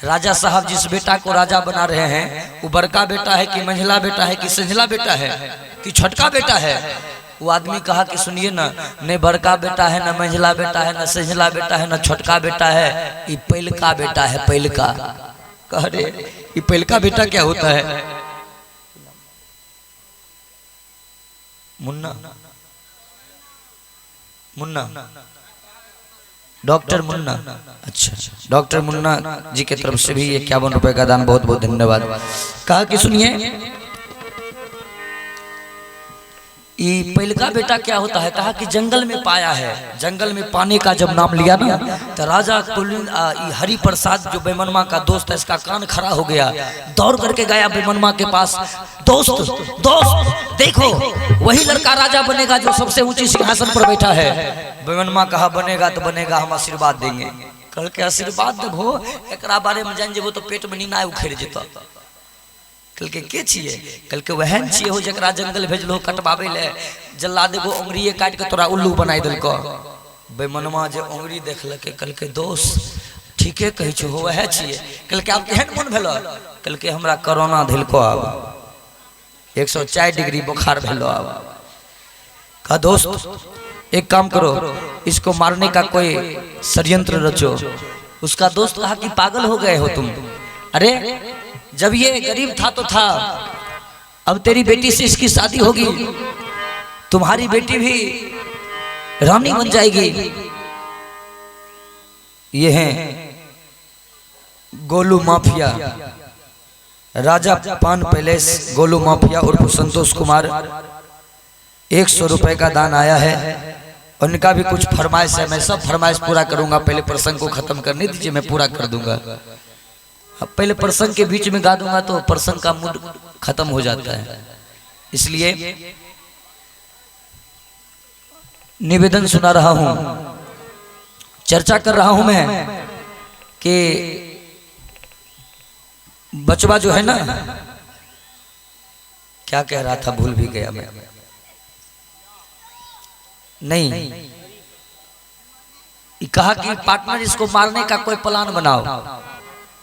राजा साहब जिस बेटा को राजा बना रहे हैं वो बड़का बेटा है कि मंझला बेटा है कि संझला बेटा है कि छोटका बेटा है। वो आदमी कहा कि सुनिए ना, न बड़का बेटा है, न मंझला बेटा है, न संझला बेटा है, न छोटका बेटा है, ये पहिलका बेटा है। पहिलका कह रहे ये पहिलका बेटा क्या होता है? मुन्ना मुन्ना डॉक्टर मुन्ना। अच्छा, डॉक्टर मुन्ना जी की तरफ से भी 51 रुपए का दान, बहुत बहुत धन्यवाद। कहा कि सुनिए ये पहिलका बेटा क्या होता है? कहा कि जंगल में पाया है। जंगल में पाने का जब नाम लिया ना तो राजा हरि प्रसाद जो बेमनमा का दोस्त है, इसका कान खड़ा हो गया, दौड़ करके गया बेमनमा के पास। दोस्त दोस्त देखो, वही लड़का राजा बनेगा जो सबसे ऊंची सिंहासन पर बैठा है। बेमनमा कहा बनेगा तो बनेगा, हम आशीर्वाद देंगे। कल के आशीर्वाद देबो, एकरा बारे में जान जेबो तो पेट में नीना उखड़ जेतो। कल के छिए? कल के वहन छिए हो जकरा जंगल भेजलो कटवावे ले, जल्लाद एगो उंगलिए काट के तोरा उल्लू बनाई देलको। बेमनमा जे उंगली देखलके कल के दोस्त ठीके कहि छो, हो वह छिए। कल के आब केहन मन भेलो? कल के हमरा कोरोना धइलको, आब 104 डिग्री बुखार भेलो। आब का दोस्त एक काम करो, इसको मारने का कोई षड्यंत्र रचो। उसका दोस्त कहा कि पागल हो गए हो तुम? अरे जब ये गरीब था तो था, अब तेरी बेटी से इसकी शादी होगी, तुम्हारी बेटी भी रानी बन जाएगी। ये हैं गोलू माफिया, राजा पान पैलेस गोलू माफिया उर्फ संतोष कुमार। 100 रुपए का दान आया है। उनका भी कुछ फरमाइश है, मैं सब फरमाइश पूरा करूंगा। पहले प्रसंग को खत्म करने दीजिए, मैं पूरा कर दूंगा। अब पहले प्रसंग के बीच में गा दूंगा तो प्रसंग का मूड खत्म हो जाता है, इसलिए निवेदन सुना रहा हूं, चर्चा कर रहा हूं मैं कि बचवा जो है ना, क्या कह रहा था भूल भी गया मैं। नहीं, कहा कि पार्टनर इसको मारने का कोई प्लान बनाओ।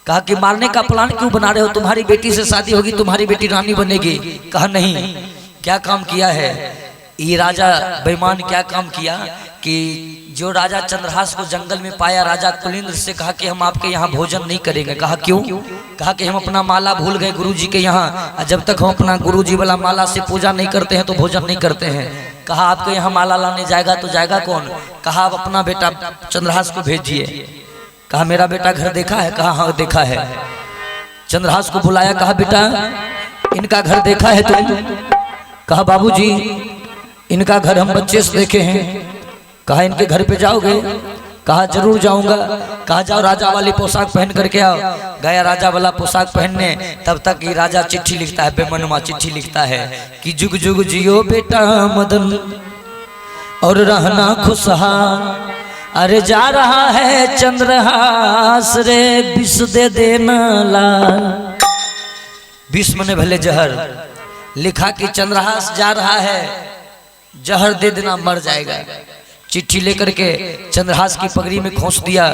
कहा कि मारने का प्लान क्यों बना रहे हो? तुम्हारी बेटी से शादी होगी, तुम्हारी बेटी रानी बनेगी। कहा नहीं। क्या काम किया है ये राजा बेईमान? क्या काम किया कि जो राजा चंद्रहास को जंगल में पाया, राजा कुलिंद्र से कहा कि हम आपके यहाँ भोजन नहीं करेंगे। कहा क्यों? कहा कि हम अपना माला भूल गए गुरुजी के यहाँ, जब तक हम अपना गुरुजी वाला माला से पूजा नहीं करते हैं तो भोजन नहीं करते हैं। कहा आपके यहाँ माला लाने जाएगा तो जाएगा कौन? कहा आप अपना बेटा चंद्रहास को भेजिए। कहा मेरा बेटा घर देखा है? कहा हाँ देखा है। चंद्रहास को बुलाया, कहा बेटा इनका घर देखा है तुम? कहा बाबूजी इनका घर हम बच्चे से देखे हैं। कहा इनके घर पे जाओगे? कहा जरूर जाऊंगा। कहा जाओ राजा वाली पोशाक पहन करके आओ। गया राजा वाला पोशाक पहनने, तब तक ये राजा चिट्ठी लिखता है, बेमनमा चिट्ठी लिखता है कि जुग जुग जियो बेटा मदन और रहना खुशहाल। अरे जा रहा है चंद्रहास रे, विष दे देना लाल। विष मने भले जहर। लिखा कि चंद्रहास जा रहा है, जहर दे देना, मर जाएगा। चिट्ठी लेकर के चंद्रहास की पगड़ी में खोस दिया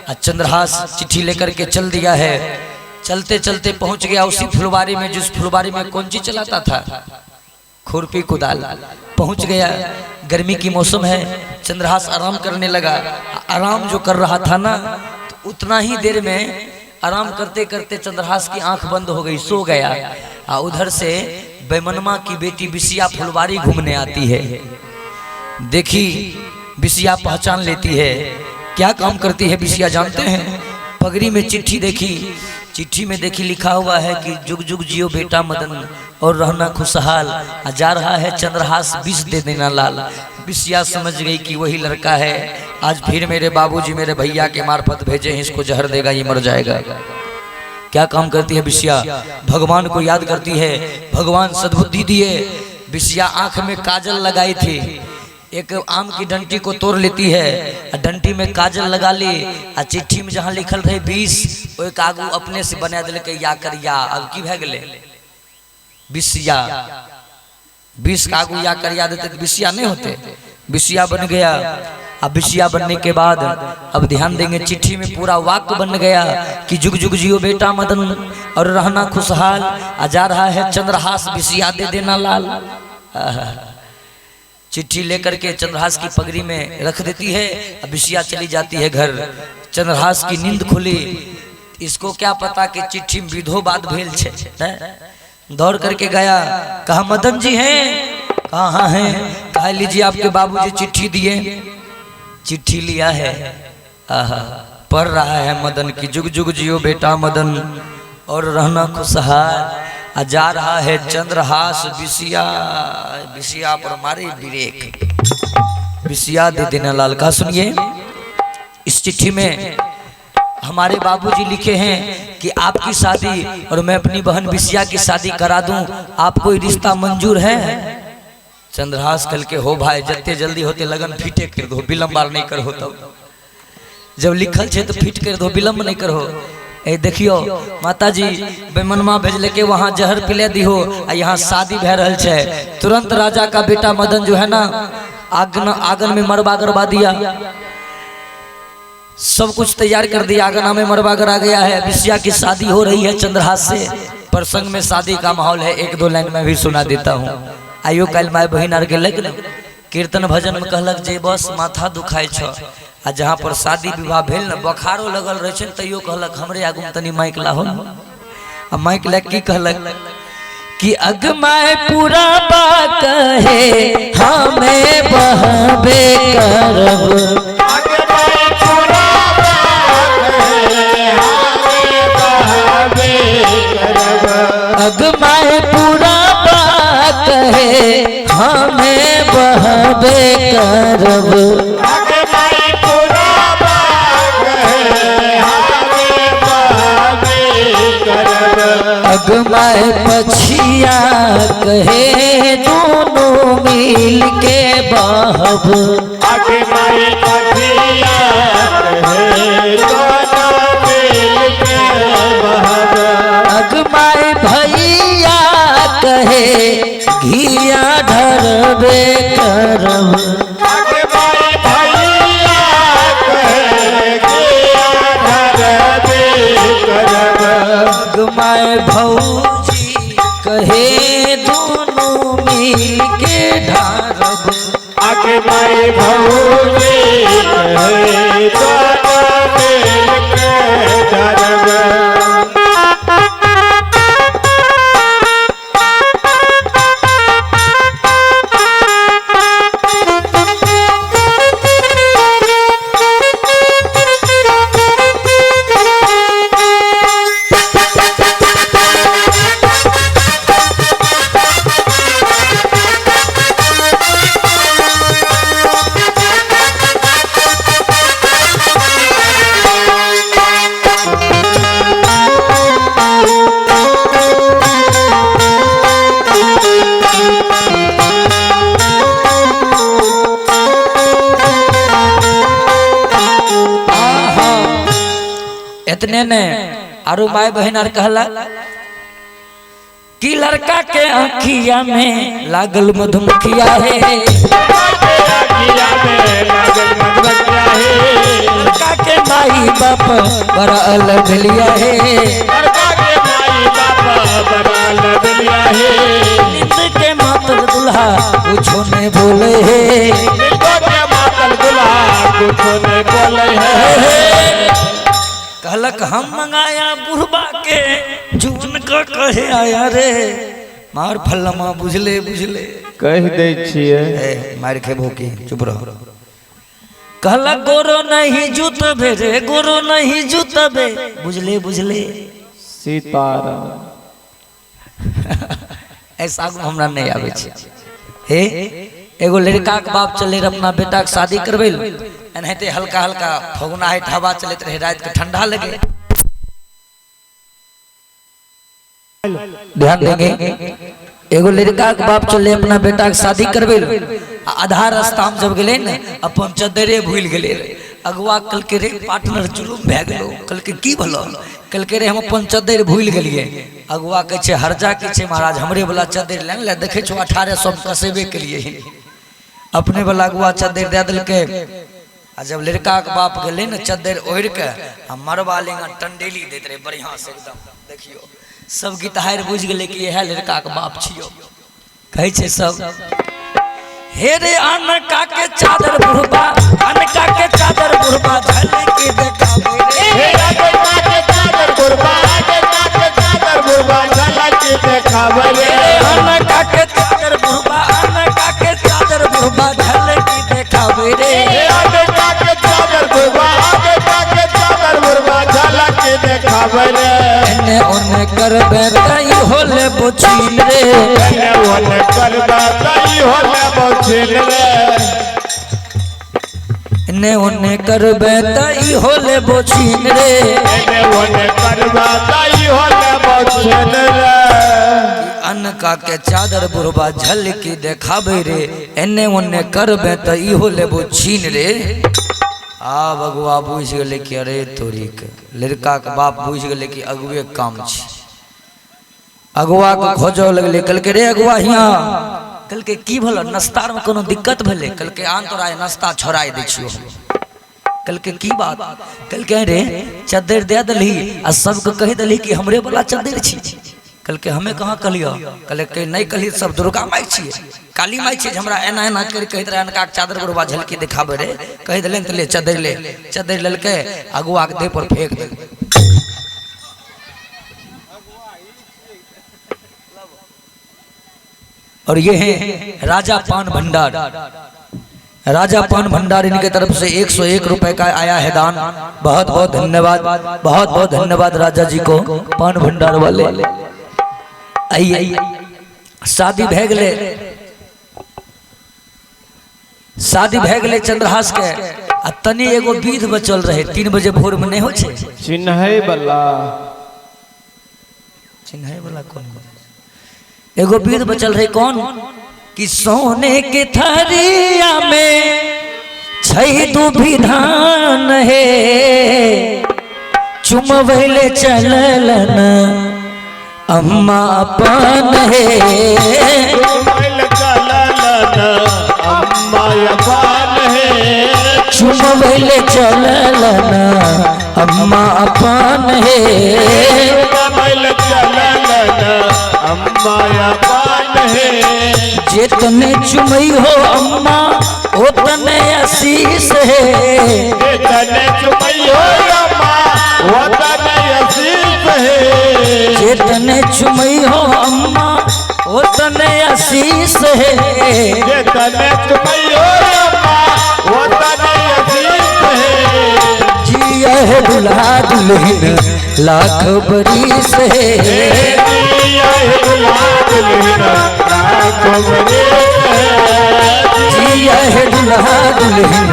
और चंद्रहास चिट्ठी लेकर के चल दिया है। चलते चलते पहुंच गया उसी फुलवारी में जिस फुलवारी में कौन चीज चलाता था, खुरपी कुदाल। पहुंच गया, गर्मी की मौसम है, चंद्रहास आराम करने लगा। आराम जो कर रहा था ना, तो उतना ही देर में आराम करते करते चंद्रहास की आंख बंद हो गई, सो गया। उधर से बेमनमा की बेटी बिसिया फुलवारी घूमने आती है। देखी बिसिया पहचान लेती है। क्या काम करती है बिसिया जानते हैं? पगड़ी में चिट्ठी देखी, चिट्ठी में देखी लिखा हुआ है कि जुग जुग जियो बेटा मदन और रहना खुशहाल। जा रहा है चंद्रहास, विष दे देना लाल। बिसिया समझ गई कि वही लड़का है। आज फिर मेरे बाबूजी मेरे भैया के मार्फत भेजे हैं, इसको जहर देगा, ये मर जाएगा। क्या काम करती है बिसिया? भगवान को याद करती है। भगवान सद्बुद्धि दिए। बिसिया आंख में काजल लगाई थी, एक आम की डंटी को तोड़ लेती है, डंटी में काजल लगा ली। चिट्ठी में जहाँ लिखल रहे 20, वो कागू अपने से बना दिल के या कर या। अब की भे गले बिसिया, 20 कागू या कर या देते बिसिया नहीं होते। बिसिया बन गया। अब बिसिया बनने के बाद अब ध्यान देंगे, चिट्ठी में पूरा वाक्य बन गया कि जुग जुग जियो बेटा मदन और रहना खुशहाल, आ जा रहा है चंद्रहास बिसिया दे देना लाल। चिट्ठी लेकर के चंद्रहास की पगड़ी में रख देती है, अब बिसिया चली जाती है घर। चंद्रहास की नींद खुली, इसको क्या पता कि चिट्ठी में विधो बात भेल छे। दौड़ करके गया, कहा मदन जी हैं? कहाँ हैं? कहा लीजिए आपके बाबूजी चिट्ठी दिए। चिट्ठी लिया है, पढ़ रहा है मदन की जुग जुग जियो बेटा मदन और रहना खुशहाल, जा रहा है चंद्रहास बिसिया, बिसिया पर मारे ब्रेक, बिसिया दे देना लाल। का सुनिए, इस चिट्ठी में हमारे बाबूजी लिखे हैं कि आपकी शादी और मैं अपनी बहन बिसिया की शादी करा दूं, आपको रिश्ता मंजूर है? चंद्रहास कल के हो भाई, जत्ते जल्दी होते लगन फिटे कर दो, विलम्ब नहीं कर हो। तब जब लिखल छे तो फिट कर दो, विलम्ब नहीं करो। ए देखियो माता जी बेमनमा भेजले के वहाँ जहर पिले दी हो, यहाँ शादी भे रहल छे। तुरंत राजा का बेटा मदन जो है ना आंगन में मरबा करवा दिया, सब कुछ तैयार कर दिया, आंगन में मरबा करा गया है। बिसिया की शादी हो रही है चंद्रहास से। प्रसंग में शादी का माहौल है, एक दो लाइन में भी सुना देता हूँ। आइयो कल माय बहिन आर गेलक न कीर्तन भजन में कहलक जे बस माथा दुखाय छ, आ जहाँ पर शादी विवाह भेल न बखारो लगल रहे छे तैयो कहलक हमरे आगू में तनी माइक लाहो। आ माइक ला की कहलक कि अगमाय पूरा बा कहे हमें बहबे करब, अगमाय पूरा बा कहे हमें बहबे करब, अगमाय पछिया कहे दोनों मिल के बहब, अगमाय पछिया कहे दोनों मिल के बहब, अगमाय भैया कहे घिया धरबे करब, अगमाय भैया कहे घिया धरबे करब, अगमाय भौजी कहे दोनों मिल के ढारब, अगमाय भौजी कहे दोनों मिल के ढारब। इतने ने आरु माय बहन आर कहला कि लड़का के आँखिया में लागल मधुमक्खिया है, लड़का के माई बाप बड़ा अलग लिया है, नींद के मातल दुल्हा कुछो ने बोले है, कहलक हम मंगाया बुढ़बा के जून का कहे आया रे, मार फल्लमा बुझले बुझले कह दे छिए, मार के भूखी चुप रहो। कहलक गोरो नहीं जुतबे रे, गोरो नहीं जुतबे बुझले बुझले सीताराम। ऐसा हमरा नहीं आवे छे। हे एगो लड़का के बाप चले अपना बेटा के शादी करबे, एनाहिते हल्का हल्का फगुना है, हवा चलते रहे, रात के ठंडा लगे। ध्यान देंगे, एगो लड़का के बाप चले अपना बेटा के शादी करबे, आधा रास्ता में जब गए न अपन चदरे भूल गए। अगुआ कल के रे पार्टनर जुलूम भे गलो, कल के की भलो, कल के रे हम अपन चदर भूल गलिए। अगुआ कहे छे हरजा के छे महाराज हमरे वाला चदर लेन ले, देखे छो 1800 कसेबे के लिए अपने वाला अगुआ चदर दे दिल के। आ जब लड़का के बाप गए न चद्दर ओढ़ के आ मरवा लेंगे टंडेली देते रहे बढ़िया से एकदम। देखियो सब गीतहार बुझ गए कि यह लड़का के बाप छियो। कहे छे सब हे रे अनका के चादर बुढ़बा, अनका के चादर बुढ़बा झलकी देखावे रे। हे अनका के चादर बुढ़बा, अनका के चादर बुढ़बा झलकी देखावे रे। अनका के चादर बुढ़बा, अनका के चादर बुढ़बा झलकी देखावे रे। अनका के चादर बुढ़बा, अनका के चादर बुढ़बा झलकी देखावे रे। एने ओने करबे तई होले बुझीन रे, एने ओने करबे तई होले बुझीन रे। एने ओने करबे तई होले बुझीन रे। एने ओने करबे तई होले बुझीन रे। अनका के चादर बुढ़बा झलकी देखावे रे, एने ओने करबे तई होले बुझीन रे। आ बगुआ बुझ गए कि अरे तोरी के लड़का के बाप बुझ गए कि अगुए काम छी। अगुआ के खोजो लगले, कल के रे अगुआ हिया, कल के की भला नाश्ता में कोनो दिक्कत भेले? कल के आन तोरा नाश्ता छोड़ाई दे छियो। कल के की बात? कल के रे चद्दर दे दली आ सबके कह दली कि हमरे वाला चद्दर छी। कल के हमें कहाँ कहलियो? कल के नहीं कहली सब दुर्गा माई छिए, काली माई छिए। हमरा एना एना कर कहत रहे अनका चादर बुढ़बा झलकी दिखावे रे। कह दिले तो ले चद्दर ले, चद्दर ललके अगुआ के देह पर फेंक दे। और ये है राजा पान भंडार। राजा पान भंडार इनके तरफ से 101 रुपए का आया है दान। बहुत बहुत धन्यवाद, बहुत बहुत धन्यवाद राजा जी को, पान भंडार वाले। आइए शादी भे गले, शादी भे गले चंद्रहास के। आ तनी एगो विध बचल रहे, 3 बजे भोर में नहीं हो छे। चिन्है बला, चिन्है वाला कौन? एगो विध बचल रहे कौन कि सोने के थरिया में छई दू विधान है, चुमवैले चललन अम्मा अपन है। चुमवैले चललन अम्मा अपन है। चुमवैले चललन अम्मा अपन है। चुमवैले चललन अम्मा अपन है। जितने चुमई हो अम्मा उतने आशीष है। जितने चुमई हो अम्मा उतने आशीष है। जितने चुमई हो अम्मा उतने आशीष है। जितने चुमई हो अम्मा उतने आशीष है। जिया है दुल्हा दुल्हन लाख बरिस है। जिया है दुल्हा दुल्हन लाख बरिस है। जिया है दुल्हा दुल्हन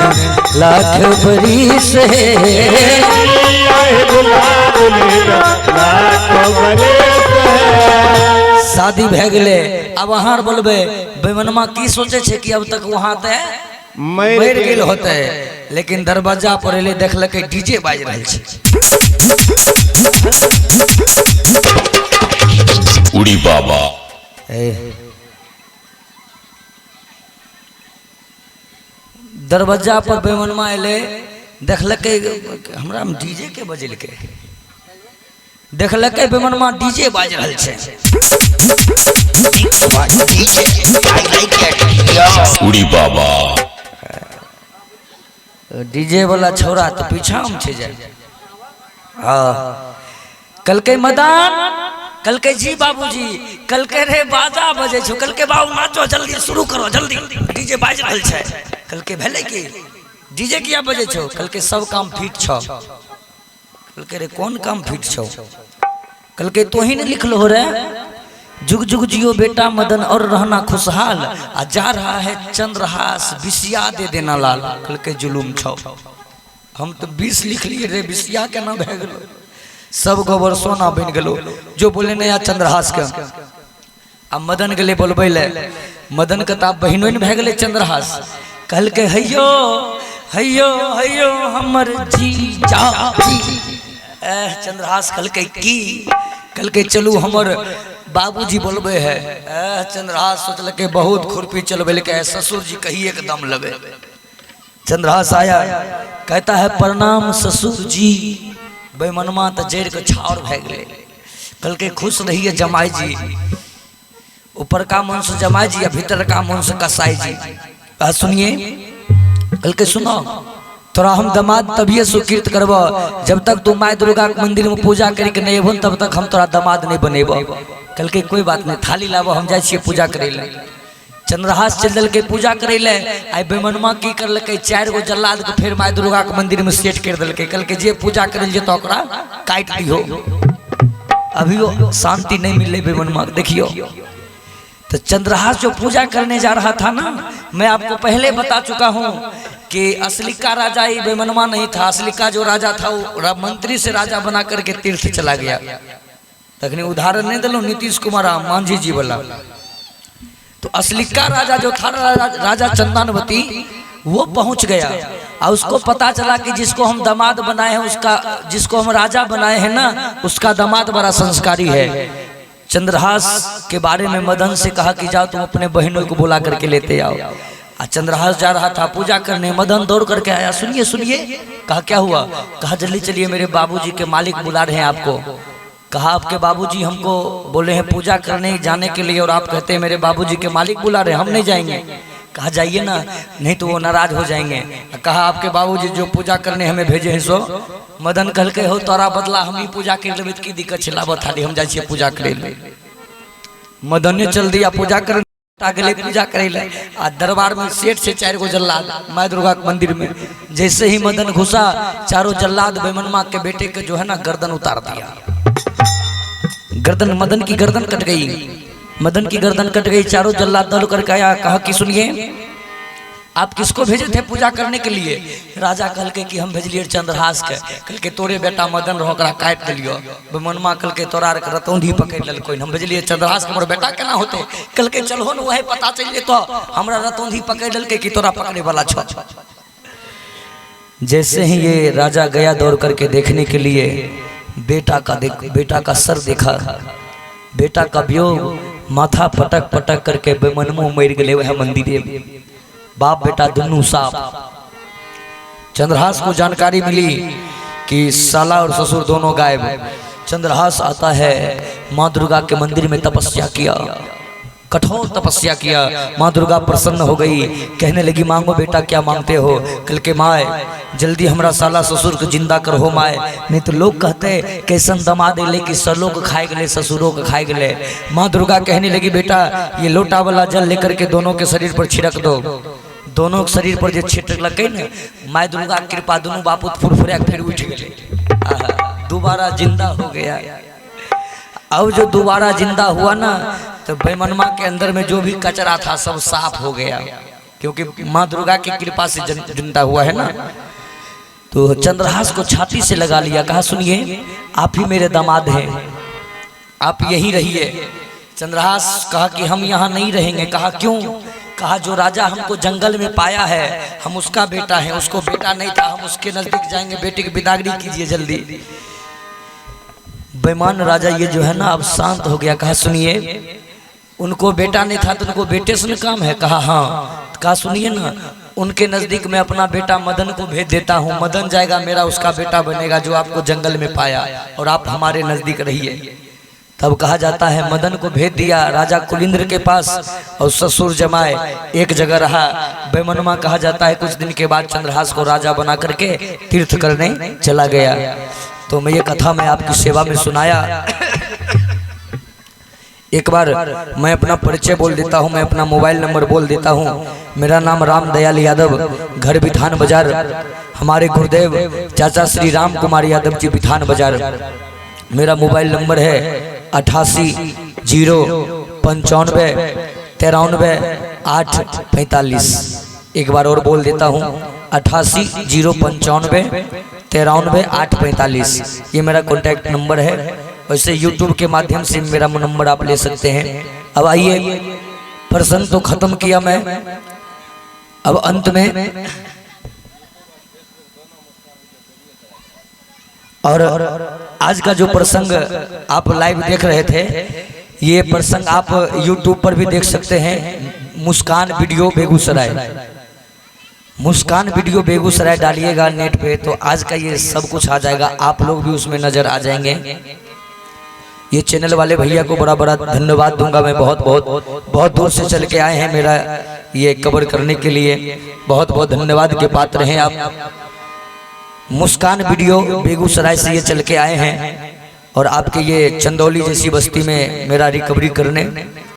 लाख बरिस है। जिया है दुल्हा दुल्हन लाख बरिस है। शादी भे गले, अब वहां बोलबे बेमनमा की सोचे छे कि अब तक वहां ते मर गेल होते, लेकिन दरवाजा पर एले देखलकै डीजे बाज रहल छै। उड़ी बाबा दरवाजा पर बेमनमा एले, देखलकै हमरा में डीजे के बजेलकै, देखलकै बेमनमा डीजे बाज रहल छै। उड़ी बाबा डीजे वाला छोरा तो पीछा में छे जाए। कलके मदान, कलके जी बाबूजी, कलके रे बाजा बजे छो, कलके बाबू नाचो जल्दी शुरू करो जल्दी, डीजे बाज रहल छै। कलके भेले कि डीजे किया बजे छो? कलके सब काम फिट छो। कलके रे कौन काम फिट छो? कलके तो ही ने लिखलो रे जुग जुग जियो बेटा मदन और रहना खुशहाल, आ जा रहा है चंद्रहास बिसिया दे देना लाल। कल के जुलूम छो, हम तो 20 लिख लिए रे, बिसिया के ना भे गेलो, सब गोबर सोना बन गेलो। जो बोले नया चंद्रहास के अब मदन गले बोलबे ले, मदन के ता बहिनों भे गेले चंद्रहास। कल के हैयो हैयो हैयो हमर जी जा चंद्रहास कल के की, कल के चलू हमर बाबूजी बोलबे है। चंद्रहास सोचल के बहुत खुरपी चलबे के ससुर जी कहिए के दम लगे। चंद्रहास आया, कहता है प्रणाम ससुर जी। बेमनमा तो जड़ के छावर भै गए। कल के खुश रहिए जमाई जी, ऊपर का मन से जमाई जी या भीतर का मन से कसाई जी। सुनिए कल के सुनो, तोरा हम दामाद तभी सुकृत करब जब तक तू माई दुर्गा के मंदिर में पूजा करके नहीं अबन तब तक हम तोरा दामाद नहीं बनेब। कल के कोई बात नहीं, थाली लाबो, हम जाए छे पूजा करे ले। चंद्रहास चल दल के पूजा करे ले। आई बेमनमा की कर लके 4 गो जल्लाद के फिर माई दुर्गा के मंदिर में सेट कर दल के। कल के जे पूजा करे जे तो ओकरा काट दियो। अभी वो शांति नहीं मिले बेमनमा, देखियो। तो चंद्रहास जो पूजा करने जा रहा था ना, मैं आपको पहले बता चुका हूँ कि असली का राजा ही बेमनमा नहीं था। असली का जो राजा था वो मंत्री से राजा बना करके तीर्थ चला गया। तखनी उदाहरण नहीं दिलो नीतीश कुमार मांझी जी वाला। तो असली का राजा जो था राजा चंदनवती, वो पहुंच गया और उसको पता चला कि जिसको हम दामाद बनाए हैं उसका, जिसको हम राजा बनाए हैं ना, उसका दामाद बड़ा संस्कारी है। चंद्रहास के बारे में मदन से कहा कि जाओ तुम अपने बहनों को बुला करके लेते आओ। चंद्रहास जा रहा था पूजा करने, मदन दौड़ करके आया। सुनिए सुनिए, कहा क्या हुआ? कहा जल्दी चलिए, मेरे बाबूजी के मालिक बुला रहे हैं आपको। कहा आपके बाबूजी हमको बोले हैं पूजा करने जाने के लिए और आप कहते हैं मेरे बाबूजी के मालिक बुला रहे हैं, हम नहीं जाएंगे। कहा जाइए ना, नहीं तो वो नाराज हो जाएंगे। कहा आपके बाबूजी जो पूजा करने हमें भेजे हैं सो। मदन कहल के हो तोरा बदला हम ही पूजा कर लेबे, की दिक्कत छे, लाबो थाली, हम जाइए पूजा करे ले। मदन ने चल दिया पूजा कर गले पूजा करे ले। आ दरबार में सेठ से 4 गो जल्लाद माई दुर्गा के मंदिर में। जैसे ही मदन घुसा, चारों जल्लाद बेमनमा के बेटे के जो है ना गर्दन उतार दिया। गर्दन, मदन की गर्दन कट गई, मदन की गर्दन कट गई। चारों जल्लाद दौड़ करके आया। कहा कि सुनिए आप किसको भेजे थे पूजा करने के लिए? राजा कल के कि हम भेजलिए चंद्रहास के। कल के तोरे बेटा मदन रहो, ओकरा काट दिलियो। बेमनमा कल के तोरा रतौंधी पकड़ लेल कोई, हम भेजलिए चंद्रहास के। हमर बेटा केना होते? कल के चलहो न वही पता चल जेतो हमरा रतौंधी पकड़ लेल के कि तोरा पकड़े वाला छ। जैसे ही ये राजा गया दौड़ करके देखने के लिए, बेटा का सर देखा, बेटा का वियोग, माथा पटक पटक करके बेमनमो मर गए वह मंदिर में। बाप बेटा दोनों साफ। चंद्रहास को जानकारी मिली कि साला और ससुर दोनों गायब। चंद्रहास आता है, माँ दुर्गा के मंदिर में तपस्या किया, कठोर तपस्या किया। माँ दुर्गा प्रसन्न हो गई, कहने लगी मांगो बेटा क्या मांगते हो? कल के माए जल्दी हमरा साला ससुर को जिंदा कर हो माए, नहीं तो लोग कहते कैसन दमाद ले कि सलों को खाए गले ससुरों को खाए गले। माँ दुर्गा कहने लगी बेटा ये लोटा वाला जल लेकर के दोनों के शरीर पर छिड़क दो। दोनों के शरीर पर जो छिटक लगे न, माँ दुर्गा की कृपा दोनों बापूत फुरफुरा फिर उठ गए, दोबारा जिंदा हो गया। अब जो दोबारा जिंदा हुआ ना, तो बेमनमा के अंदर में जो भी कचरा था सब साफ हो गया, क्योंकि माँ दुर्गा की कृपा से जिंदा हुआ है ना। तो चंद्रहास को छाती से लगा लिया। कहा सुनिए आप ही मेरे दामाद हैं, आप यहीं रहिए। चंद्रहास कहा कि हम यहाँ नहीं रहेंगे। कहा क्यों? कहा जो राजा हमको जंगल में पाया है हम उसका बेटा है, उसको बेटा नहीं था, हम उसके नजदीक जाएंगे, बेटे की बिदागरी कीजिए जल्दी। बेईमान राजा ये जो है ना अब शांत हो गया। कहा सुनिए उनको बेटा नहीं था तो उनको बेटे से काम है? कहा हाँ। कहा सुनिए ना, उनके नजदीक में अपना बेटा मदन को भेज देता हूँ, मदन जाएगा मेरा उसका बेटा बनेगा जो आपको जंगल में पाया, और आप हमारे नजदीक रहिए। तब कहा जाता है मदन को भेज दिया राजा कुलिंद्र के पास, और ससुर जमाए एक जगह रहा। बेमनमा कहा जाता है कुछ दिन के बाद चंद्रहास को राजा बना करके तीर्थ करने चला गया। तो मैं ये कथा मैं आपकी सेवा में सुनाया। एक बार मैं अपना परिचय बोल देता हूँ, मैं अपना मोबाइल नंबर बोल देता हूँ। मेरा नाम राम दयाल यादव, घर बिथान बाजार। हमारे गुरुदेव चाचा श्री राम कुमार यादव जी बिथान बाजार। मेरा मोबाइल नंबर है 88-095-93-845। एक बार और बोल देता हूँ 88-095-93-845। ये मेरा कॉन्टैक्ट नंबर है। वैसे यूट्यूब के माध्यम से मेरा नंबर आप ले सकते हैं। अब आइए, प्रसंग तो खत्म किया मैं, अब अंत में और आज का जो प्रसंग आप लाइव देख रहे थे, ये प्रसंग आप YouTube पर भी देख सकते हैं। मुस्कान वीडियो बेगूसराय, मुस्कान वीडियो बेगूसराय डालिएगा नेट पे तो आज का ये सब कुछ आ जाएगा, आप लोग भी उसमें नजर आ जाएंगे। ये चैनल वाले भैया को बड़ा बड़ा धन्यवाद दूंगा मैं, बहुत दूर से चल के आए हैं मेरा ये कवर करने के लिए, बहुत बहुत धन्यवाद के पात्र हैं आप। मुस्कान वीडियो बेगूसराय से ये चल के आए हैं और आपके ये चंदौली जैसी बस्ती में मेरा रिकवरी करने